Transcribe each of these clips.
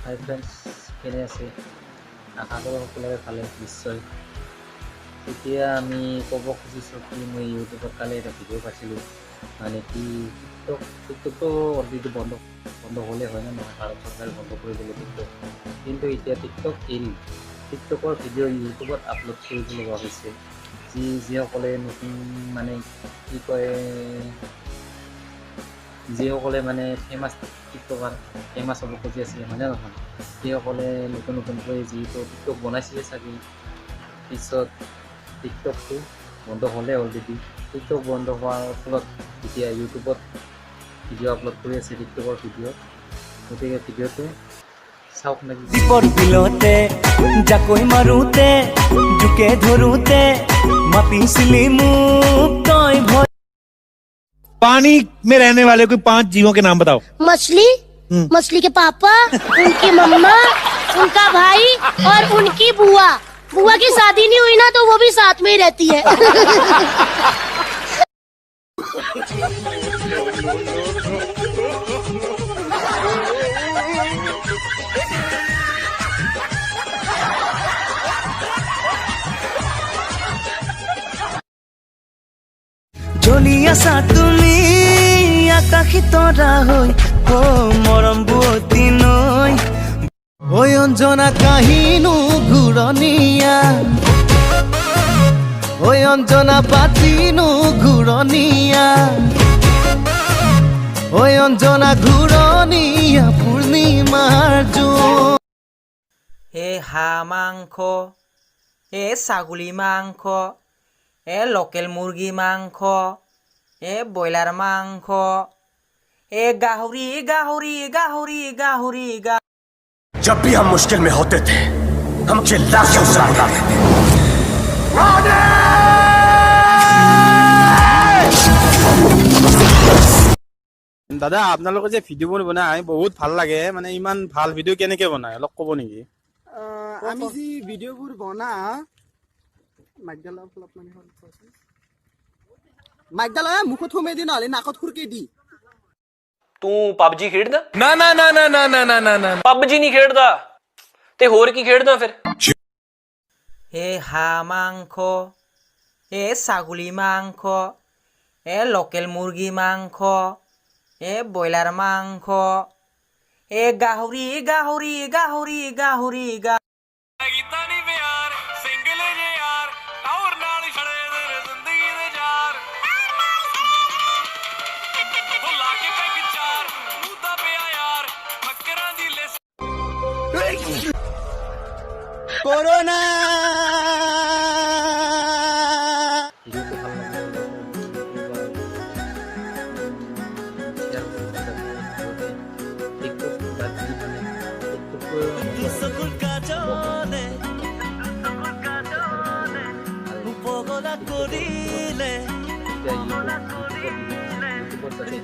হাই friends, কেনে আছে? আশা কৰোঁ সকলোৰে ভালে নিশ্চয়। এতিয়া আমি ক'ব খুজিছোঁ কি মই ইউটিউবত কালি এটা ভিডিঅ' পাইছিলোঁ, মানে কি টিকটকটো অলৰেডি বন্ধ হ'লে হয় নে নহয়, ভাৰত চৰকাৰে বন্ধ কৰি দিলে টিকটক, কিন্তু এতিয়া টিকটক এৰি টিকটকৰ ভিডিঅ' ইউটিউবত আপলোড কৰিব লগা হৈছে। যিসকলে নতুন মানে কি কয়, যিসকলে মানে ফেমাছ টিকটকাৰ ফেমাছ হ'ব খুজি আছিলে হয়নে নহয়, সেইসকলে নতুনকৈ যিহেতু টিকটক বনাইছিলে চাগে, পিছত টিকটকটো বন্ধ হ'লে অলৰেডি। টিকটক বন্ধ হোৱাৰ ফলত এতিয়া ইউটিউবত ভিডিঅ' আপলোড কৰি আছে টিকটকৰ ভিডিঅ', গতিকে ভিডিঅ'টো চাওক নেকি। দীপৰ বিলতে জাকৈ মাৰোতে জোকে ধৰোতে মাতিছিলি মোক তই ভয়। पानी में रहने वाले कोई 5 जीवों के नाम बताओ। मछली, मछली के पापा, उनकी मम्मा, उनका भाई और उनकी बुआ। बुआ की शादी नहीं हुई ना, तो वो भी साथ में ही रहती है। জ্বলি আছা তুমি আকাশী তৰা হৈ, ও মৰম বুৱতী নৈ, ঐ অঞ্জনা কাহিনো ঘূৰণীয়া, ঐ অঞ্জনা পাতিনো ঘূৰণীয়া, ঐ অঞ্জনা ঘূৰণীয়া পূৰ্ণিমাৰ জোন। এ হাঁহ মাংস, এ ছাগলী মাংস, এ লোকেল মুৰ্গী মাংস, এ ব্ৰইলাৰ মাংস, এ গাহৰি গাহৰি গাহৰি গাহৰি গাহৰি। जब भी हम मुश्किल में होते थे हम चिल्ला के उसे बुलाते थे। দাদা আপোনালোকে যে ভিডিঅ'বোৰ বনাই বহুত ভাল লাগে, মানে ইমান ভাল ভিডিঅ' কেনেকে বনাই অলপ ক'ব নেকি? আমি যি ভিডিঅ'বোৰ বনাওঁ, মাইকডাল মুখত সোমাই দি নহ'লে নাকত খুৰকি দি। ਤੂੰ ਪਬਜੀ ਖੇਡਦਾ? ਨਾ ਨਾ ਨਾ ਨਾ ਨਾ ਨਾ ਨਾ ਨਾ ਪਬਜੀ ਨਹੀਂ ਖੇਡਦਾ ਤੇ ਹੋਰ ਕੀ ਖੇਡਦਾ ਫਿਰ? এ হাঁহ মাংস, এ ছাগলী মাংস, এ লোকেল মুৰ্গী মাংস, এ ব্ৰইলাৰ মাংস, এ গাহৰি গাহৰি গাহৰি গাহৰি গাহৰি। কৰোনা ভিডিঅ'টো ভাল লাগিলে টিকটক বাদ দি মানে দুচকুৰ কাজলে পগলা কৰিলে,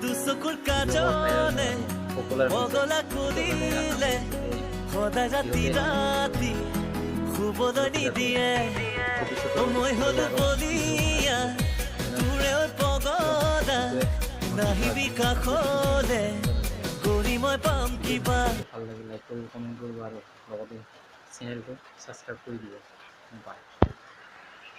দুচকুৰ কাজলে পগলা কৰিলে, সদায় ৰাতি ৰাতি শুবলৈ নিদিয়ে, মই হলো বলিয়া তোৰে পগলা, নাহিবি কাষলে কৰি মই পাম কিবা। ভাল লাগিলে লাইক কৰিব, কমেণ্ট কৰিব আৰু লগতে চেনেলটো ছাবস্ক্ৰাইব কৰি দিব। বাই।